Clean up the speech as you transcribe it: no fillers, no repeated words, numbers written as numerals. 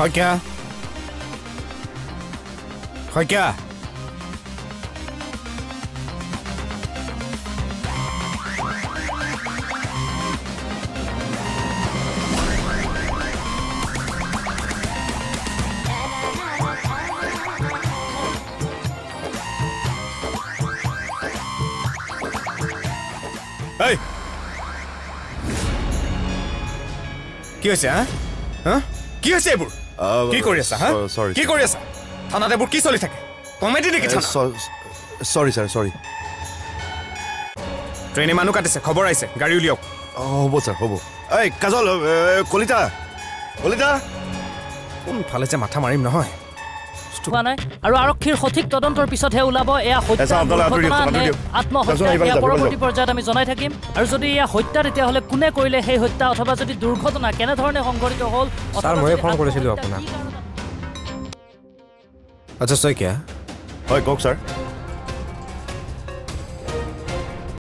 শইকীয়া শইকীয়া এই কি হৈছে হা কি হৈছে এইবোৰ কি কৰি আছা হা কি কৰি আছা থানাত এইবোৰ কি চলি থাকে কমেডি নেকি সৰি ছাৰ সৰি ট্ৰেইনে মানুহ কাটিছে খবৰ আহিছে গাড়ী উলিয়াওক হ'ব ছাৰ হ'ব এই কাজল কলিতা কলিতা কোনফালে যে মাথা মাৰিম নহয় নাই আৰু আৰক্ষীৰ সঠিক তদন্তৰ পিছতহে ওলাব এয়া হত্যা আত্মহত্যা এয়া পৰৱৰ্তী পৰ্যায়ত আমি জনাই থাকিম আৰু যদি এয়া হত্যা তেতিয়াহ'লে কোনে কৰিলে সেই হত্যা অথবা যদি দুৰ্ঘটনা কেনেধৰণে সংঘটিত হ'ল ময়ে ফোন কৰিছিলোঁ আপোনাক আচ্ছা শইকীয়া হয় কওক ছাৰ